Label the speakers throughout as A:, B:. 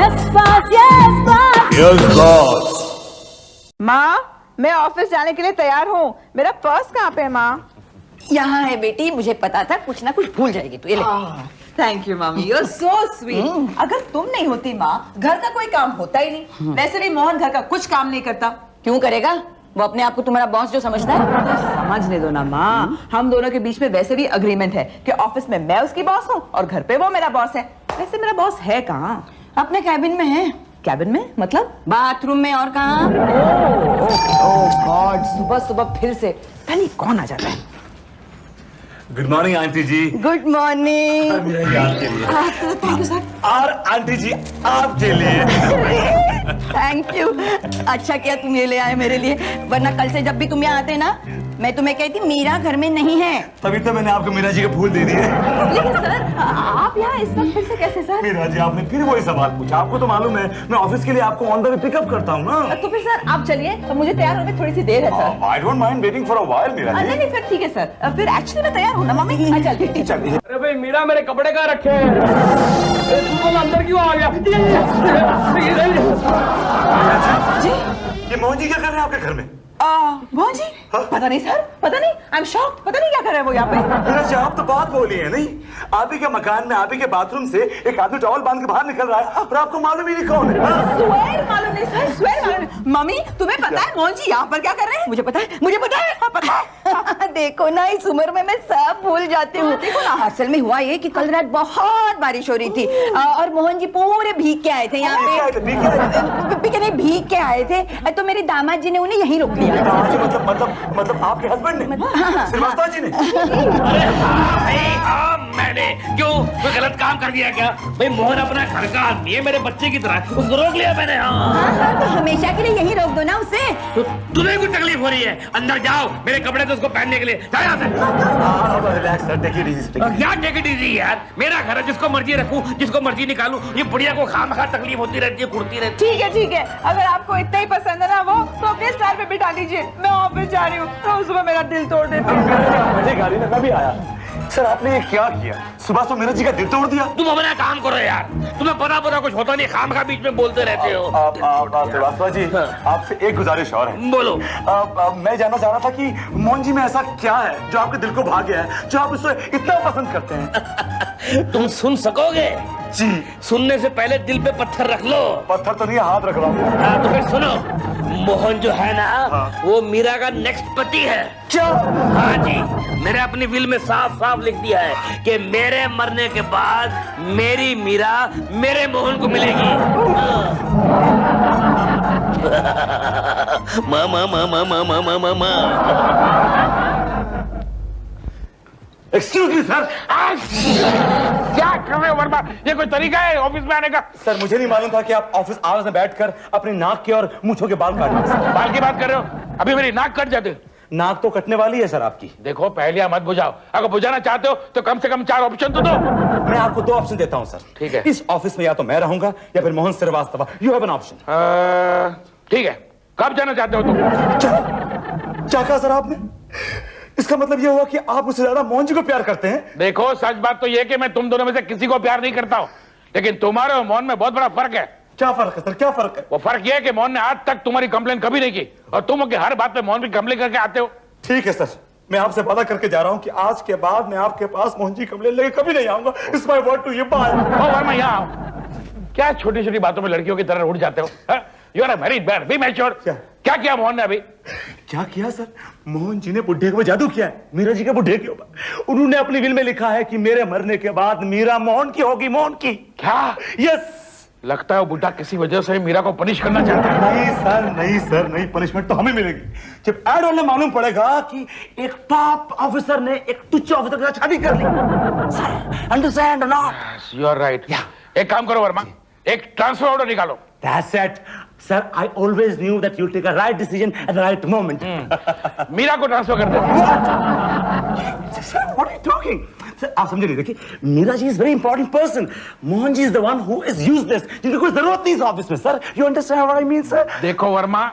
A: Yes, boss.
B: माँ, मैं office जाने के लिए तैयार हूँ। मेरा पर्स कहाँ पे है माँ?
C: यहाँ है बेटी, मुझे पता था कुछ ना कुछ भूल जाएगी तू। ये ले।
B: Thank you mummy, you are so sweet. अगर तुम नहीं होती माँ, घर का कोई काम होता ही नहीं। वैसे भी मोहन घर का कुछ काम नहीं करता।
C: क्यों करेगा? वो अपने आप को तुम्हारा बॉस जो समझता है।
B: तो समझने दो ना माँ, हम दोनों के बीच में वैसे भी अग्रीमेंट है कि ऑफिस में मैं उसकी बॉस हूँ और घर पे वो मेरा बॉस है। वैसे मेरा बॉस है कहाँ?
C: अपने कैबिन में है।
B: कैबिन में मतलब?
C: बाथरूम में और कहाँ?
B: ओह गॉड, सुबह सुबह फिर से पता नहीं कौन आ जाता है।
A: Good morning aunty ji.
C: Good morning.
A: आपके लिए
B: थैंक यू सर।
A: और आंटी जी आपके लिए।
C: Thank you. अच्छा किया तुम ये ले आए मेरे लिए, वरना कल से जब भी तुम यहाँ आते ना, मैं तुम्हें कहती मीरा घर में नहीं है।
A: तभी तो मैंने आपको मीरा जी के फूल दे दिए।
B: लेकिन सर, आप यहाँ इस वक्त फिर से कैसे सर?
A: मीरा जी आपने फिर वही सवाल पूछा। आपको तो मालूम है मैं ऑफिस के लिए आपको ऑन द वे पिकअप करता हूँ ना।
B: तो फिर सर आप चलिए, मुझे तैयार होने में थोड़ी सी देर है sir.
A: I don't mind waiting for a while Meera
B: नहीं
A: जी।
B: नहीं फिर ठीक है सर, फिर एक्चुअली मैं तैयार हूँ ना मम्मी। चलिए
A: चलिए।
D: अरे भाई मीरा, मेरे कपड़े कहाँ रखे हैं? तू अंदर क्यों आ गया?
B: जी।
A: ये मोहन जी क्या कर रहे हैं आपके घर में?
B: मोहन जी? पता नहीं सर, पता नहीं, आई एम शॉक्ड। पता नहीं क्या कर रहे हैं वो यहाँ पे।
A: मीरा जी आप तो बात बोली है नहीं। आप ही के मकान में आप ही के बाथरूम से एक आदमी टॉवल बांध के बाहर निकल रहा है और आपको मालूम ही नहीं कौन है।
B: स्वेर मालूम नहीं सर, स्वेर मालूम नहीं। मम्मी तुम्हें पता है मोहन जी यहाँ पर क्या कर रहे हैं?
C: मुझे पता है, मुझे पता है।
B: पता है।
C: देखो ना, इस उम्र में मैं सब भूल जाती हूँ। देखो ना, असल में हुआ ये कि कल रात बहुत बारिश हो रही थी और मोहन जी पूरे भीग के आए थे यहाँ पे। भीग के नहीं, भीग के आए थे तो मेरे दामाद जी ने उन्हें यहीं रोक लिया।
A: मतलब आपके हस्बैंड ने, श्रीवास्तव जी ने।
D: मैंने क्यों कोई गलत काम कर दिया क्या? भाई मोहन अपना घर का आदमी है, मेरे बच्चे की तरह, उसको रोक लिया मैंने। हाँ
C: तो हमेशा के लिए यहीं रोक दो ना उसे।
D: तो तुम्हें कोई तकलीफ हो रही है? अंदर जाओ, मेरे कपड़े तो उसको पहनने के लिए। जाओ यहाँ से।
A: Relax sir, take it easy.
D: क्या टेक इट इजी यार? मेरा घर है, जिसको मर्जी रखूं, जिसको मर्जी निकालूं। ये बुढ़िया को खामखा तकलीफ होती रहती है, कुड़ती रहती है।
B: ठीक है, अगर आपको इतना ही पसंद है ना वो, तो अपने सर पे बिठा लीजिए। मैं ऑफिस जा रही हूँ, तो सुबह मेरा दिल तोड़ देते।
A: मेरी गाड़ी में कभी आया सर, आपने ये क्या किया? सुबह तो मीरा जी का दिल तोड़ दिया।
D: तुम अपना काम करो यार, तुम्हें पता कुछ होता नहीं, खामखा बीच में बोलते रहते हो।
A: श्रीवास्तव जी आपसे एक गुजारिश और है।
D: बोलो।
A: मैं जानना चाह रहा था कि मोहन जी में ऐसा क्या है जो आपके दिल को भा गया है, जो आप उसे इतना पसंद करते हैं?
D: तुम सुन सकोगे?
A: जी।
D: सुनने से पहले दिल पे पत्थर रख लो।
A: पत्थर तो नहीं, हाथ रख रहा हूँ।
D: हाँ, तो फिर सुनो, मोहन जो है ना, वो मीरा का नेक्स्ट पति है।
A: क्या?
D: हाँ जी, मैंने अपनी विल में साफ साफ लिख दिया है कि मेरे मरने के बाद मेरी मीरा मेरे मोहन को मिलेगी। मामा मामा मामा मामा मामा।
A: Excuse me sir.
D: क्या कर रहे हो वर्मा? ये कोई तरीका है ऑफिस में आने का?
A: सर मुझे नहीं मालूम था कि आप ऑफिस आवर्स में बैठकर अपनी नाक के और मूंछों के बाल काट रहे हैं।
D: बाल की बात कर रहे हो? अभी मेरी नाक कट जाती।
A: नाक तो कटने वाली है सर आपकी।
D: देखो, पहले मत बुझाओ। अगर बुझाना चाहते हो तो कम से कम 4 ऑप्शन तो दो।
A: मैं आपको 2 ऑप्शन देता हूं सर।
D: ठीक है।
A: इस ऑफिस में या तो मैं रहूंगा या फिर Mohan Srivastava. You have an option.
D: ठीक है, कब जाना चाहते हो तुम?
A: क्या कहा सर आपने? इसका मतलब ये हुआ कि आप मुझसे ज्यादा मोहन जी को प्यार करते हैं?
D: देखो, सच बात तो ये कि मैं तुम दोनों में से किसी को प्यार नहीं करता हूं, लेकिन तुम्हारे और मोहन में बहुत बड़ा फर्क है।
A: क्या फर्क है सर, क्या फर्क है?
D: वो फर्क ये है कि मोहन ने आज तक तुम्हारी कंप्लेन कभी नहीं की और तुम कि हर बात पे मोहन की कंप्लेन करके आते हो।
A: ठीक है सर, मैं आपसे वादा करके जा रहा हूं कि आज के बाद मैं आपके पास मोहन जी कंप्लेन लेके कभी नहीं आऊंगा। It's my word to you. Bye.
D: ओ वर्मा, यहाँ आओ। क्या छोटी छोटी बातों में लड़कियों की तरह उड़ जाते हो? You are a married man, be mature. क्या किया मोहन ने अभी?
A: क्या किया सर? मोहन जी ने बुढ़े को जादू किया है मीरा जी के बुढ़े के ऊपर। उन्होंने अपनी विल में लिखा है कि मेरे मरने के बाद मीरा मोहन की होगी, मोहन की।
D: क्या?
A: यस।
D: लगता है वो बुढ़ा किसी वजह से मीरा को पनिश करना चाहता है।
A: नहीं सर, नहीं। पनिशमेंट तो हमें मिलेगी जब एड होने मालूम पड़ेगा कि एक टॉप ऑफिसर ने एक तुच्छ ऑफिसर के साथ शादी कर ली। Sir, understand not?
D: You are right. एक काम करो वर्मा, एक ट्रांसफर ऑर्डर निकालो।
A: That's it. Sir, I always knew that you'll take a right decision at the right moment.
D: Meera को ट्रांसफर कर दो।
A: Sir, what are you talking? Sir, आप समझे नहीं। देखिए, Meera ji is very important person. Mohan ji is the one who is useless. जिनकी कोई जरूरत नहीं इस ऑफिस में। Sir, you understand what I mean, sir?
D: देखो वर्मा,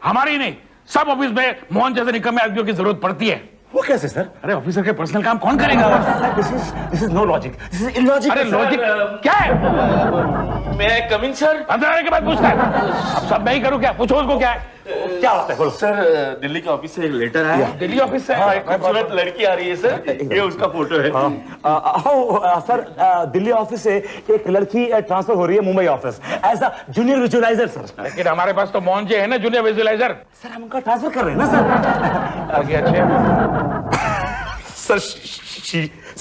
D: हमारी नहीं, सब ऑफिस में मोहन जैसे निकम्मे आदमियों की जरूरत पड़ती है।
A: वो कैसे सर?
E: अरे ऑफिसर के पर्सनल काम कौन करेगा?
A: This is no logic, this is illogical.
E: अरे लॉजिक क्या है?
D: मैं कमिंग सर।
E: अंदर आने के बाद पूछता है। अब सब मैं ही करूं क्या? पूछो उसको क्या है?
A: क्या बात है, बोलो।
D: सर दिल्ली के ऑफिस से एक लेटर आया।
E: दिल्ली ऑफिस से?
D: हाँ, एक खूबसूरत लड़की आ रही है सर, ये उसका फोटो है।
A: सर दिल्ली ऑफिस से एक लड़की ट्रांसफर हो रही है Mumbai office as a junior visualiser sir.
E: लेकिन हमारे पास तो मोहन जी है ना जूनियर विजुअलाइजर।
A: सर हम उनका ट्रांसफर कर रहे हैं ना सर।
E: आगे अच्छे
A: sir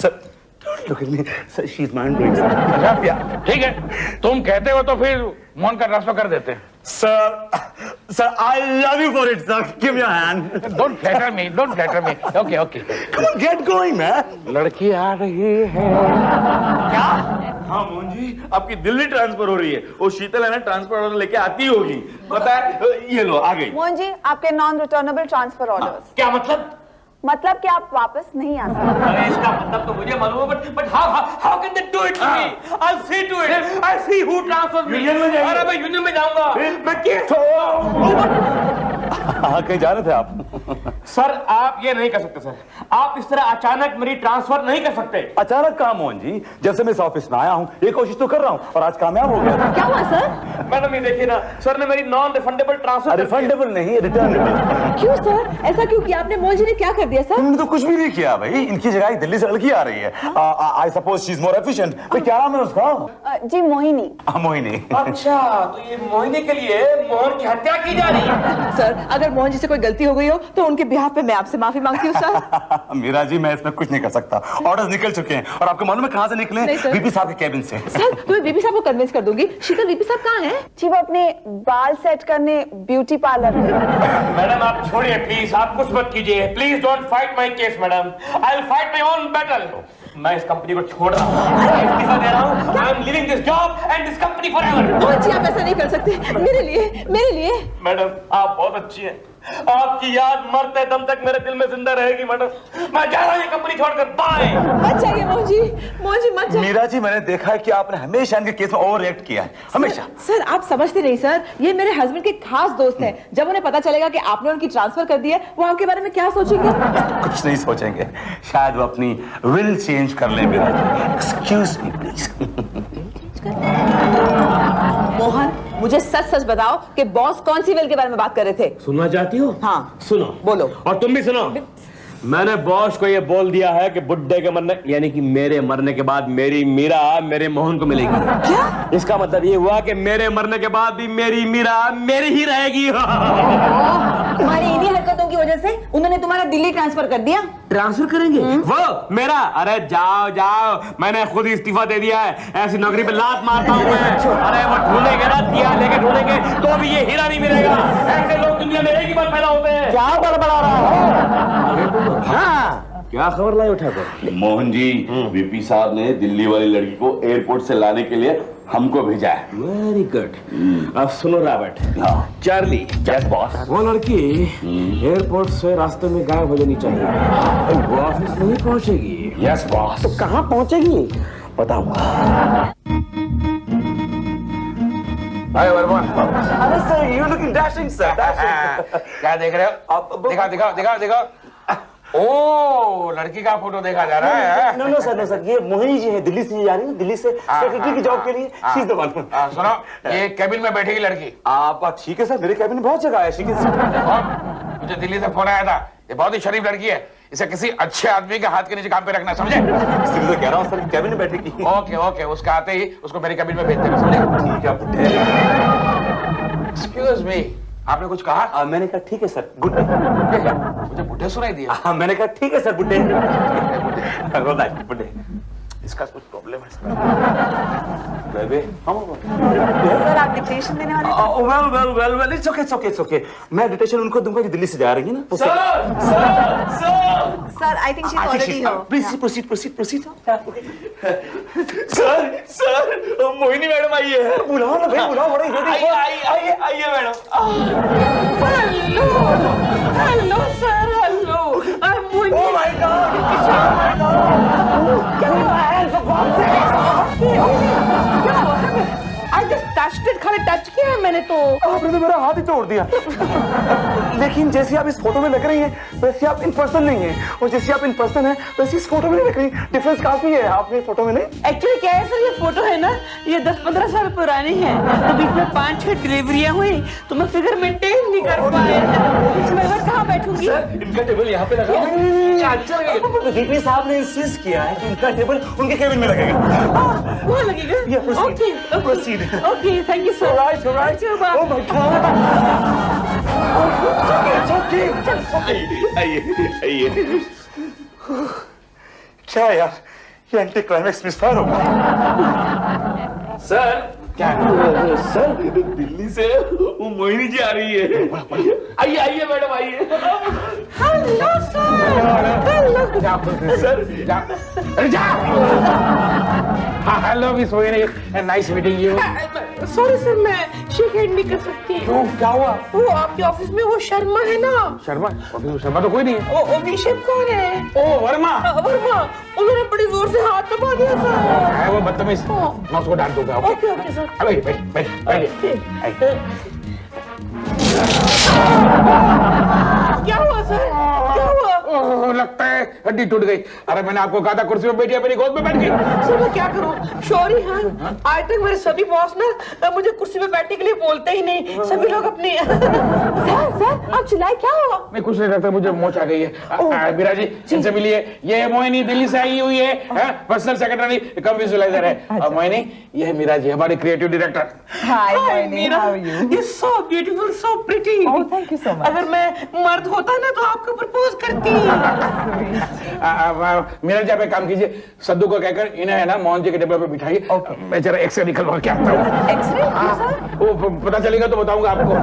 A: sir look at me. Sir, she's mind blowing.
E: ठीक है, तुम कहते हो तो फिर मोहन का ट्रांसफर कर देते हैं।
A: Sir, I love you for it, sir. Give me your hand.
E: Don't flatter me, don't flatter me. Okay, okay.
A: Come on, get going, man.
E: लड़की आ रही है।
D: क्या? हाँ मोहन जी, आपकी दिल्ली ट्रांसफर हो रही है। वो शीतल है ना, ट्रांसफर ऑर्डर लेके आती होगी। पता है, ये लो आ गई।
F: मोहन जी, आपके नॉन रिटर्नेबल ट्रांसफर ऑर्डर्स।
D: क्या मतलब?
F: मतलब कि आप वापस नहीं आ सकते।
D: अरे इसका मतलब तो मुझे मालूम है, but how can they do it to me? I'll see to it. I'll see who transfers me.
A: Union में जाएंगे।
D: अरे मैं यूनियन में जाऊंगा। मैं केस
A: हाँ, कहीं जा रहे थे आप?
D: सर आप ये नहीं कर सकते सर। आप इस तरह अचानक मेरी ट्रांसफर नहीं कर सकते।
A: अचानक कहा मोहन जी, जब से मैं इस ऑफिस में आया हूँ ये कोशिश तो कर रहा हूँ और आज कामयाब हो गया।
C: क्या हुआ सर?
D: मैडम ये देखिए ना, सर ने मेरी नॉन रिफंडेबल ट्रांसफर।
A: रिफंडेबल नहीं, रिटर्नेबल।
B: क्यों सर? ऐसा क्यों किया आपने? मोहन जी ने क्या कर दिया सर?
A: इन्होंने तो कुछ भी नहीं किया भाई, इनकी जगह एक दिल्ली से लड़की आ रही है। I suppose she is more efficient. भाई क्या नाम है उसका?
F: जी मोहिनी।
A: मोहिनी।
D: अच्छा, तो ये मोहिनी के लिए मोहन की हत्या की जा रही है।
B: सर अगर मोहन जी से कोई गलती हो गई हो तो उनके बिहाफ पे मैं आपसे माफी मांगती हूँ सर।
A: मीरा जी मैं इसमें कुछ नहीं कर सकता, ऑर्डर्स निकल चुके हैं और आपको मालूम है कहाँ से निकले?
B: नहीं, सर।
A: वीपी साहब के कैबिन से।
B: सर तो मैं वीपी साहब को कन्विंस कर दूंगी। शीतल, वीपी साहब कहाँ हैं?
F: जी वो अपने बाल सेट करने ब्यूटी पार्लर में।
D: मैडम आप छोड़िए प्लीज, आप कुछ मत कीजिए। Please don't fight my case madam, I will fight my own battle. मैं इस कंपनी को छोड़ रहा हूँ, इस्तीफा दे रहा हूँ। I am leaving this job and this company forever.
B: Mohan ji आप ऐसा नहीं कर सकते, मेरे लिए, मेरे लिए।
D: मैडम आप बहुत अच्छी हैं, आपकी याद मरते दम तक मेरे दिल में जिंदा रहेगी मैडम। मैं जा रहा हूँ ये कंपनी छोड़कर, बाय।
B: मत जाइए मोहन जी, मोहन जी मत जाइए।
A: मीरा जी मैंने देखा है कि आपने हमेशा इनके केस में ओवर रिएक्ट किया है, हमेशा।
B: सर आप समझते नहीं सर, ये मेरे हस्बैंड के खास दोस्त हैं। जब उन्हें पता चलेगा कि आपने उनकी ट्रांसफर कर दी है, वो आपके बारे में क्या सोचेंगे?
A: कुछ नहीं सोचेंगे, शायद वो अपनी विल चेंज कर ले। Meera ji excuse me please.
B: Mohan मुझे सच सच बताओ कि बॉस कौन सी विल के बारे में बात कर रहे थे?
D: सुनना चाहती हो?
B: हाँ
D: सुनो,
B: बोलो।
D: और तुम भी सुनो। मैंने बॉस को ये बोल दिया है कि बुड्ढे के मरने यानी कि मेरे मरने के बाद मेरी मीरा मेरे मोहन को मिलेगी।
B: क्या?
D: इसका मतलब ये हुआ कि मेरे मरने के बाद भी मेरी मीरा मेरी ही रहेगी।
C: तुम्हारी इन्हीं हरकतों की वजह से उन्होंने तुम्हारा दिल्ली ट्रांसफर कर दिया।
D: ट्रांसफर करेंगे वो मेरा? अरे जाओ जाओ, मैंने खुद ही इस्तीफा दे दिया है। ऐसी नौकरी पे लात मारता हूँ मैं। अरे वो ढूंढेंगे ना, दिया लेके ढूंढेंगे तो भी ये हीरा नहीं मिलेगा। ऐसे लोग दुनिया में एक ही बार पैदा होते हैं।
A: क्या बड़बड़ा रहा है?
D: हाँ क्या खबर लाई उठाकर?
G: मोहन जी, वीपी साहब ने दिल्ली वाली लड़की को एयरपोर्ट से लाने के लिए हमको भेजा है।
D: Very good. अब सुनो रॉबर्ट, चार्ली,
G: यस बॉस।
D: वो लड़की एयरपोर्ट से रास्ते में गायब हो जानी चाहिए। वो ऑफिस में ही पहुंचेगी।
G: Yes boss.
D: तो कहाँ पहुंचेगी बताऊंगा।
E: हाय वर्मा।
A: अरे sir you looking dashing sir, dashing.
E: क्या देख रहे हो? दिखा दिखा दिखा दिखा। ओ लड़की का फोटो देखा जा रहा है।
A: नो नो सर, ये मोहिनी जी है, दिल्ली से जा रही है, दिल्ली से सेक्रेटरी की जॉब के लिए। She is the one.
E: सुनो, ये कैबिन में बैठेगी लड़की।
A: आप ठीक है सर, मेरे कैबिन में बहुत जगह है।
E: मुझे दिल्ली से फोन आया था, ये बहुत ही शरीफ लड़की है, इसे किसी अच्छे आदमी के हाथ के नीचे काम पे रखना, समझे?
A: इसलिए तो कह रहा हूँ सर, कैबिन में बैठेगी।
E: ओके ओके, उसका आते ही उसको मेरे कैबिन में भेज देना, समझे?
A: ठीक है बुड्ढे।
E: एक्सक्यूज मी, आपने कुछ कहा?
A: मैंने कहा ठीक है सर, गुड डे।
E: मुझे बुढ़े सुनाई दिया।
A: मैंने कहा ठीक है सर, गुड डे। बुड्ढे, इसका कुछ प्रॉब्लम है बेबी।
F: सर आप डिक्टेशन देने वाले थे?
A: Well it's okay. मैं डिटेशन उनको दूंगा जो दिल्ली से जा रही है ना।
F: Sir I think she is already here.
A: Please proceed.
D: Sir Mohini madam आई है।
A: बुलाओ ना भाई, बुलाओ।
D: आइए madam.
B: Hello sir, hello.
A: Oh my God! Can you hands up on
B: I just touched basket खाली टच किया है मैंने तो।
A: आपने तो मेरा हाथ ही तोड़ दिया। लेकिन जैसे आप इस फोटो में लग रही हैं वैसे आप इन पर्सन नहीं हैं, और जैसे आप इन पर्सन हैं वैसे इस फोटो में नहीं लग रही। डिफरेंस काफी है आपने फोटो में नहीं।
B: एक्चुअली क्या है सर, ये फोटो है ना, ये 10-15 साल पुरानी है, तो बीच में 5-6 डिलीवरियां हुई तो मैं फिगर मेंटेन नहीं कर पाया। मैं कहाँ बैठूंगी?
A: इनका टेबल यहाँ पे लगा। वीपी साहब ने इंसिस्ट किया है कि इनका टेबल उनके केबिन में लगेगा।
B: वहाँ लगेगा? Okay
A: proceed.
B: Okay, thank you sir.
A: Alright alright. Oh my God. आइए। क्या यार, ये एंटी क्लाइमैक्स मिसफायर हो गया।
G: सर क्या सर, दिल्ली से वो मोहिनी जी आ रही है। आइए आइए मैडम आइए।
B: Hello sir.
E: Hello miss Mohini, nice meeting you.
B: Sorry sir, मैं शेक हैंड नहीं कर सकती।
E: क्यों, क्या हुआ?
B: वो आपके ऑफिस में वो शर्मा है ना?
E: शर्मा? ऑफिस में शर्मा तो कोई नहीं है।
B: ओ विशेप कौन है?
E: ओ वर्मा।
B: वर्मा, उन्होंने बड़ी जोर से हाथ दबा दिया सर।
E: है वो बदतमीज, मैं उसको डांट दूंगा।
B: Okay okay sir.
E: बैठ।
B: क्या हुआ सर, क्या हुआ?
E: ओह, लगता है हड्डी टूट गई। अरे मैंने आपको कहा था कुर्सी पे बैठिए, मेरी गोद में बैठ गई।
B: सर मैं क्या करूं? सॉरी। हाँ, आज तक मेरे सभी बॉस ना मुझे कुर्सी पे बैठने के लिए बोलते ही नहीं, सभी लोग अपनी। सर आप चिल्लाए, क्या हुआ?
E: मैं कुछ नहीं करता, मुझे मोच आ गई है। मीरा जी इनसे मिलिए, ये मोहिनी दिल्ली से आई हुई है, पर्सनल सेक्रेटरी कम विजुअलाइजर है। और मोहिनी ये है मीरा जी, हमारी creative director.
B: Hi Mohini, how are you? You so beautiful, so pretty. Oh thank you so much. अगर मैं मर्द होता ना तो आपको प्रपोज करती।
E: मीरा जी आप एक काम कीजिए, सद्दू को कहकर इन्हें है ना मोहन जी के टेबल पे बिठाइए। मैं जरा एक्सरे निकलवा के आता हूँ।
B: एक्सरे? सर
E: वो पता चलेगा तो बताऊंगा आपको।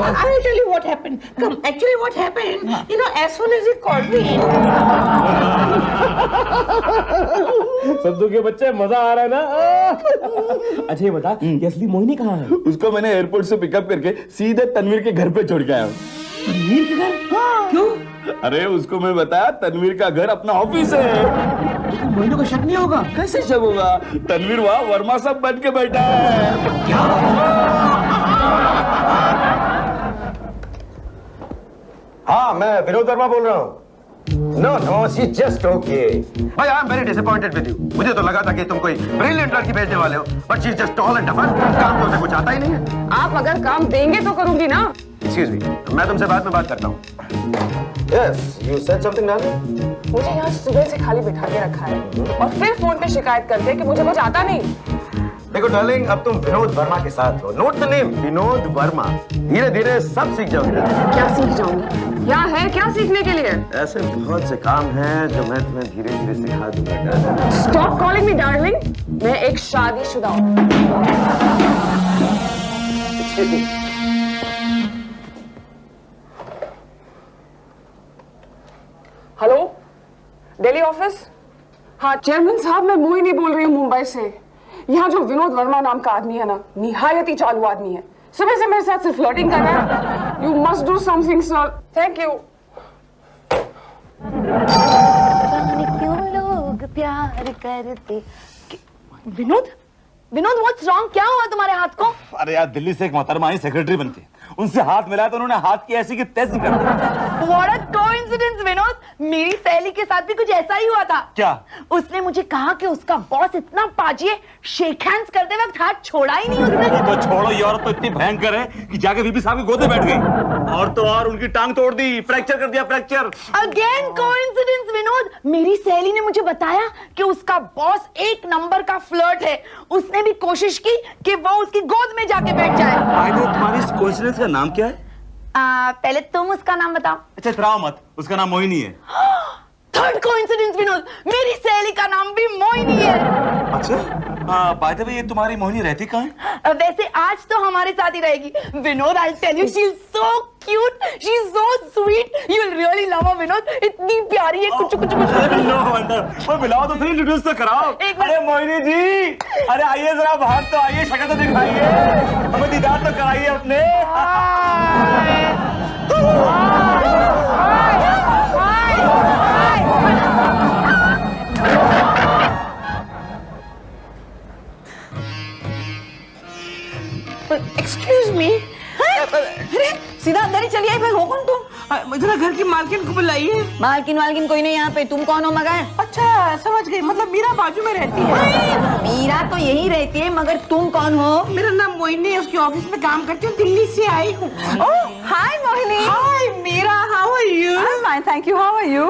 B: I will tell you what happened. Come, actually what happened, you know, as soon as he called me.
D: Saddu के बच्चे, मजा आ रहा है ना? अच्छा ये बता, ये असली मोहिनी कहाँ है?
G: उसको मैंने एयरपोर्ट से पिकअप करके सीधे तनवीर के घर पे छोड़ के आया हूँ।
B: तनवीर के घर? क्यों?
G: अरे उसको मैं बताया तनवीर का घर अपना ऑफिस है।
B: मोहिनी को शक नहीं होगा?
G: कैसे शक होगा? तनवीर वहाँ वर्मा साहब बन के बैठा है।
B: क्या?
H: हाँ, मैं विनोद वर्मा बोल रहा हूँ। No, she's just okay. भाई, I am very disappointed with you. मुझे तो लगा था कि तुम कोई brilliant लड़की भेजने वाले हो, but she's just tall and dapper. काम तो उसे कुछ आता ही नहीं है।
F: आप अगर काम देंगे तो करूंगी ना।
H: Excuse me, मैं तुमसे बाद में बात करता हूँ। Yes, you said something, darling?
F: मुझे यहाँ सुबह से खाली बिठा के रखा है और फिर फोन पे शिकायत करते हैं कि मुझे कुछ आता नहीं।
H: देखो डार्लिंग, अब तुम विनोद वर्मा के साथ हो। Note the name, Vinod Verma. धीरे धीरे सब सीख जाओगे।
F: क्या सीख जाऊंगी? यहाँ है क्या सीखने के लिए?
H: ऐसे बहुत से काम हैं जो मैं तुम्हें धीरे धीरे सिखा दूंगा।
F: Stop calling me darling. मैं एक शादीशुदा हूँ। Hello, Delhi office? हाँ चेयरमैन साहब, मैं मोहिनी बोल रही हूँ मुंबई से। यहाँ जो विनोद वर्मा नाम का आदमी है ना, निहायत ही चालू आदमी है। सुबह से मेरे साथ सिर्फ फ्लर्टिंग कर रहा है। You must do something sir. Thank you.
C: क्यों लोग प्यार करते? Vinod, Vinod what's wrong? क्या हुआ तुम्हारे हाथ को?
A: अरे यार, दिल्ली से एक मोहतरमा आई सेक्रेटरी बनके, उनसे हाथ मिलाया तो उन्होंने हाथ की ऐसी की तैसी कर दी।
C: What a coincidence, विनोद, मेरी सहेली के साथ भी कुछ ऐसा ही हुआ था।
A: क्या? उसने
C: मुझे कहा कि उसका बॉस इतना पाजी है, शेक हैंड्स करते वक्त हाथ छोड़ा ही नहीं उसने।
A: तो छोड़ो, ये औरत तो इतनी भयंकर है कि जाके वीपी साहब की गोद में बैठ गई, और तो और उनकी टांग तोड़ दी, फ्रैक्चर कर दिया, फ्रैक्चर।
C: अगेन कोइंसिडेंस विनोद, मेरी सहेली ने मुझे बताया कि उसका बॉस एक नंबर का फ्लर्ट है। उसने भी कोशिश की कि वो उसकी गोद में जाके बैठ जाए।
A: तुम्हारी इस कोइंसिडेंस का नाम क्या है?
C: पहले तुम उसका नाम बताओ।
A: अच्छा इतराओ मत, उसका नाम मोहिनी है।
C: थर्ड कोइंसिडेंस विनोद, मेरी सहेली का नाम भी मोहिनी है।
A: अच्छा बाय द वे, ये तुम्हारी मोहिनी रहती कहाँ है?
C: वैसे आज तो हमारे साथ ही रहेगी। Vinod, I tell you, she is so cute, she is so sweet, you will really love her. Vinod इतनी प्यारी है, कुछ कुछ कुछ।
A: No wonder. वो मिलाओ तो सही, इंट्रोड्यूस तो कराओ। अरे मोहिनी जी, अरे आइए जरा बाहर तो आइए, शक्ल तो दिखाइए, हमें दीदार तो कराइए अपने।
B: एक्सक्यूज मी,
C: अरे सीधा अंदर ही चली आई। भाई हो कौन तुम?
B: जरा घर की मालकिन को बुलाइए।
C: मालकिन वालकिन कोई नहीं यहाँ पे। तुम कौन हो मगर?
B: अच्छा समझ गई, मतलब मीरा बाजू में रहती है।
C: मीरा तो यही रहती है, मगर तुम कौन हो?
B: मेरा नाम मोहिनी है, उसके ऑफिस में काम करती हूँ, दिल्ली से आई हूँ।
C: Hi Mohini.
B: Hi Meera, how are you?
C: I am fine, thank you. How are you?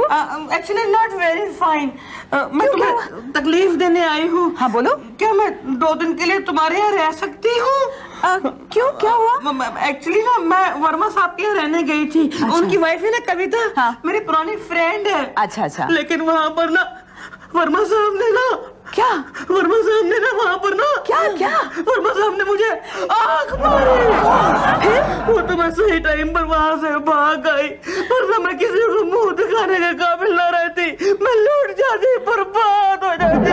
B: Actually not very fine. मैं तुम्हें तकलीफ देने आई हूँ।
C: हाँ बोलो।
B: क्या मैं 2 दिन के लिए तुम्हारे यहाँ रह सकती हूँ?
C: क्यों, क्या हुआ?
B: एक्चुअली ना मैं वर्मा साहब के यहाँ रहने गई थी। उनकी वाइफ है ना कविता,
C: हाँ।
B: मेरी पुरानी फ्रेंड है।
C: अच्छा अच्छा।
B: लेकिन वहाँ पर ना वर्मा साहब ने ना,
C: क्या?
B: वर्मा साहब ने ना वहाँ पर ना,
C: क्या क्या?
B: वर्मा साहब ने मुझे आँख मारी। वो तो मैं सही टाइम पर वहाँ से भाग गई, वरना मैं किसी को मुंह दिखाने के काबिल ना रहती। मैं लूट जाती, बर्बाद हो जाती।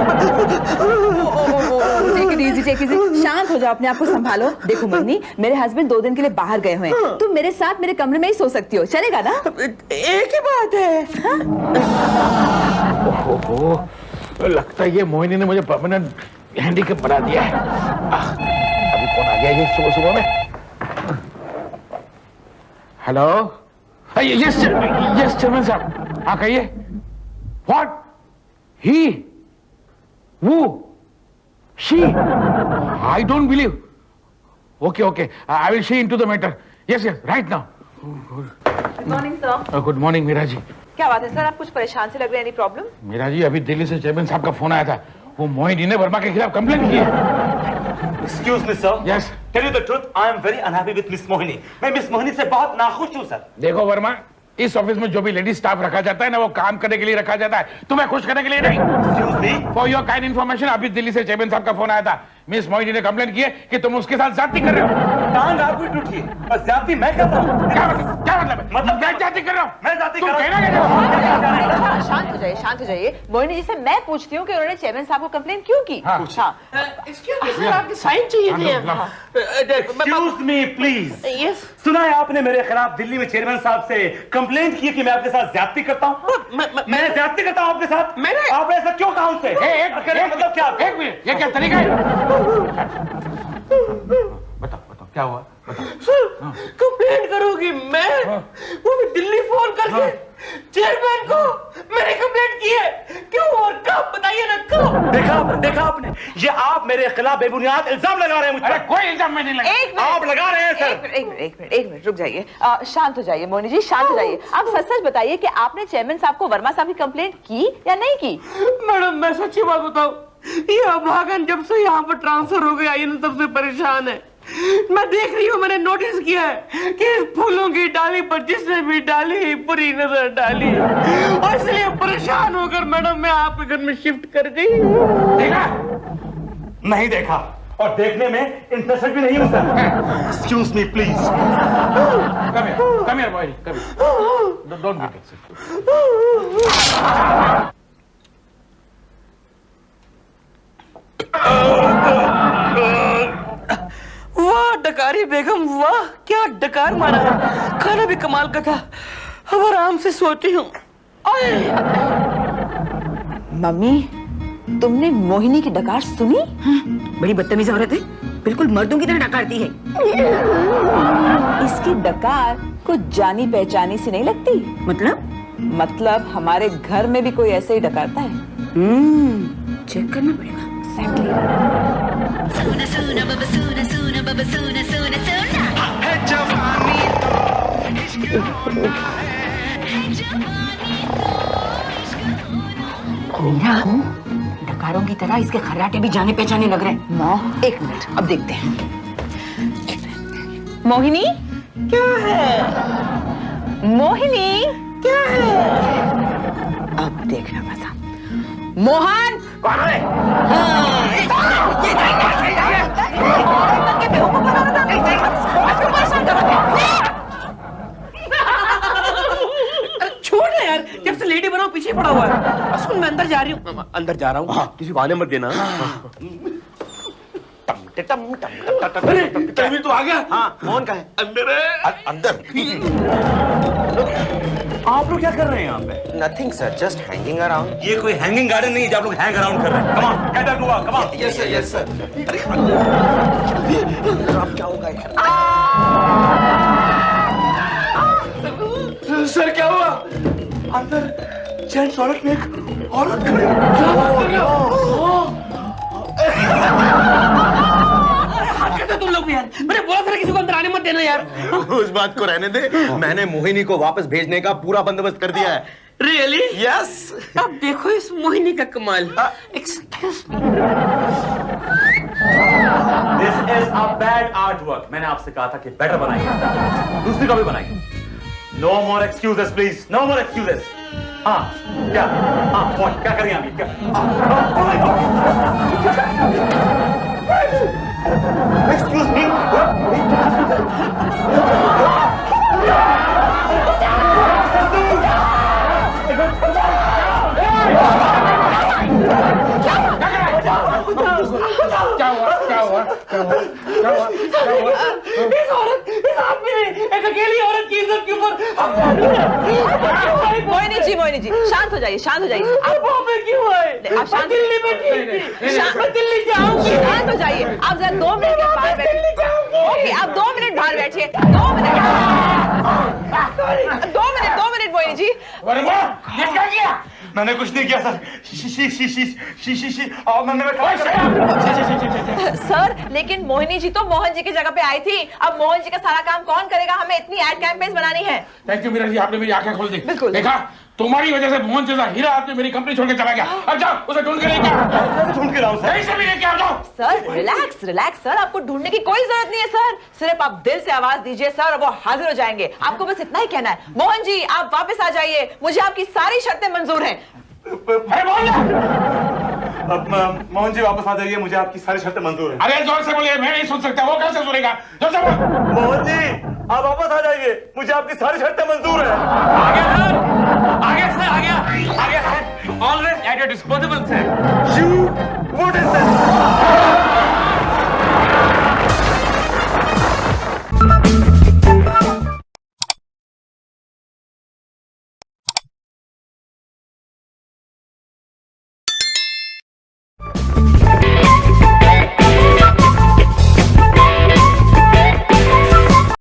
C: Take it easy, take it easy. शांत हो जाओ, अपने आप को संभालो। देखो मोहिनी, मेरे हस्बैंड 2 दिन के लिए बाहर गए हुए हैं। तुम मेरे साथ मेरे कमरे में ही सो सकती हो, चलेगा ना?
B: एक ही बात है।
E: ओहो, लगता है ये मोहिनी ने मुझे परमानेंट हैंडीकैप बना दिया है। अभी कौन आ गया ये सुबह सुबह में? हेलो, यस यस चेयरमैन साहब, हाँ कहिए। व्हाट? ही, वो, she, I don't believe. Okay okay, I will see into the matter. Yes yes, right now.
I: Good morning sir.
E: Good morning Meera ji.
I: क्या बात है सर, आप कुछ परेशान से लग रहे हैं? Any problem?
E: मीरा जी, अभी दिल्ली से चेयरमैन साहब का फोन आया था। वो मोहिनी ने वर्मा के खिलाफ कंप्लेंट की है।
A: Excuse me, sir.
E: Yes.
A: Tell you the truth, I am very unhappy with Miss Mohini. मैं मिस मोहिनी से बहुत नाखुश हूँ सर।
E: देखो वर्मा, इस ऑफिस में जो भी लेडी स्टाफ रखा जाता है ना, वो काम करने के लिए रखा जाता है, तुम्हें खुश करने के लिए नहीं।
A: Excuse me.
E: For your kind information, अभी दिल्ली से चेयरमैन साहब का फोन आया था। मिस मोहिनी ने कंप्लेंट की है कि तुम उसके साथ ज्यादती कर रहे हो।
A: टांग आपकी टूटी है, और ज्यादती मैं कर रहा हूँ।
E: क्या मतलब? क्या मतलब है?
A: मतलब
E: मैं ज्यादती कर रहा हूँ?
A: मैं ज्यादती
E: तुम
A: कर रहा
E: कहना क्या?
I: शांत हो जाइए, शांत हो जाइए। मोहिनी जी से मैं पूछती हूँ कि उन्होंने चेयरमैन साहब को कंप्लेंट क्यों की?
E: हाँ।
B: एक्सक्यूज मी सर, आपके साइन चाहिए थे।
A: Excuse me, please.
B: यस।
A: सुना है आपने मेरे खिलाफ दिल्ली में चेयरमैन साहब से कंप्लेंट की कि मैं आपके साथ ज्यादती करता हूँ। मैं ज्यादती करता हूँ आपके साथ। आपने ऐसा क्यों कहा उनसे? मतलब क्या?
E: एक मिनट, ये क्या तरीका है? बताओ बताओ क्या हुआ?
B: सर कंप्लेंट करोगी? मैं वो भी दिल्ली फोन करके चेयरमैन को मैंने कंप्लेंट की है। क्यों और कब? बताइए ना कब?
A: देखा आपने, ये आप मेरे खिलाफ बेबुनियाद इल्जाम लगा रहे हैं मुझ
E: अरे
A: पर।
E: कोई इल्जाम मैं नहीं लगा।
I: एक मिनट,
A: आप लगा रहे हैं सर।
I: एक मिनट रुक जाइए। शांत हो जाइए मोहिनी जी, शांत हो जाइए। आप सच सच बताइए कि आपने चेयरमैन साहब को वर्मा साहब की कंप्लेंट की या नहीं की?
B: मैडम मैं सच्ची बात बताऊं, ये अभागन जब से यहाँ पर ट्रांसफर हो गया, ये ना तब से परेशान है। मैं देख रही हूँ, मैंने नोटिस किया है कि इस फूलों की डाली पर जिसने भी डाली बुरी नजर डाली, और इसलिए परेशान होकर मैडम मैं आपके घर में शिफ्ट कर गई।
E: देखा?
A: नहीं देखा, और देखने में इंटरेस्टेड भी नहीं हूँ sir. Excuse me, please.
E: Come here, boy. Come here. Don't be
B: वाह डकारी बेगम, वाह क्या डकार मारा है। खाना भी कमाल का था। अब आराम से सोती हूँ।
C: मम्मी, तुमने मोहिनी की डकार सुनी? बड़ी बदतमीज औरत है, बिल्कुल मर्दों की तरह डकारती है। इसकी डकार कुछ जानी पहचानी सी नहीं लगती? मतलब हमारे घर में भी कोई ऐसे ही डकारता है। चेक करना पड़ेगा।
J: Suna suna baba suna suna baba suna suna suna है जवानी तो इश्क होना है जवानी तो इश्क होना।
C: डकारों की तरह इसके खर्राटे भी जाने पहचाने लग रहे हैं। माँ एक मिनट, अब देखते हैं। मोहिनी
B: क्या है?
C: मोहिनी
B: क्या है?
C: अब देखना मजा। मोहन
E: कौन है?
B: छोड़ ना यार, जब से लेडी बनाओ पीछे पड़ा हुआ है। सुन मैं अंदर जा रही हूँ।
D: अंदर जा रहा हूँ, किसी को आने मत देना।
G: तभी तो आ गया।
A: हाँ, मोहन का है।
G: अंदर है।
H: अंदर
A: आप लोग क्या कर रहे हैं यहाँ पे?
H: Nothing sir, just hanging around.
A: ये कोई हैंगिंग गार्डन नहीं है जब आप लोग हैंग अराउंड कर रहे हैं। कम ऑन, गेट दैट हुआ, come on.
H: Yes sir, yes sir. अरे अब क्या होगा यार?
G: सर क्या हुआ?
A: अंदर जेंट्स टॉयलेट में एक औरत खड़ी है।
B: हाथ करते तुम लोग भी यार। मैंने बोला था किसी को अंदर आने मत देना यार।
H: उस बात को रहने दे, मैंने मोहिनी को वापस भेजने का पूरा बंदोबस्त कर दिया है।
B: रियली?
H: यस।
B: अब देखो इस मोहिनी का कमाल। Excuse me.
A: This is a bad artwork. मैंने आपसे कहा था कि बेटर बनाइए, दूसरी कॉपी बनाइए। No more excuses, please. No more excuses. हाँ, क्या? हाँ, what? क्या करें अभी? क्या? Excuse me.
E: क्या हुआ?
B: इस आदमी ने एक अकेली औरत की इज्जत के ऊपर
I: मोहिनी जी शांत हो जाइए, शांत हो जाइए।
B: आप वहाँ पे क्यों आए?
I: आप शांत
B: दिल्ली में ठीक थी। मैं दिल्ली जाऊंगी।
I: शांत हो जाइए। आप जरा 2 मिनट के बाहर बैठिए। ओके, आप 2 मिनट बाहर बैठिए। 2 मिनट मोहिनी जी।
E: ये क्या किया?
A: मैंने कुछ नहीं किया सर।
I: सर लेकिन मोहिनी जी तो मोहन जी की जगह पे आई थी। अब मोहन जी का सारा काम कौन करेगा? हमें इतनी एड कैंपेन्स बनानी है।
E: थैंक यू मीरा जी, आपने मेरी आंखें खोल दी।
I: बिल्कुल।
E: देखा, तुम्हारी वजह से मोहन जैसा हीरा आदमी मेरी कंपनी छोड़ के चला गया। अब जाओ उसे ढूंढ के लेके आओ।
A: ढूंढ के लाऊं सर?
E: कहीं से भी लेके आओ, जाओ।
I: सर रिलैक्स रिलैक्स सर, आपको ढूंढने की कोई जरूरत नहीं है सर। सिर्फ आप दिल से आवाज दीजिए सर और वो हाजिर हो जाएंगे। आपको बस इतना ही कहना है। मोहन जी आप वापस आ जाइए, मुझे आपकी सारी शर्तें मंजूर हैं।
E: अरे बोल ना।
A: अब मोहन जी वापस आ जाइए, मुझे आपकी सारी शर्तें मंजूर हैं।
E: अरे जोर से बोलिए, मैं नहीं सुन सकता। वो कैसे सुनेगा? जोर से बोल।
A: मोहन जी आप वापस आ जाइए, मुझे आपकी सारी शर्तें मंजूर हैं।
D: आ गया सर, आ गया सर, आ गया sir. Always at your disposable sir.
A: You, what is this?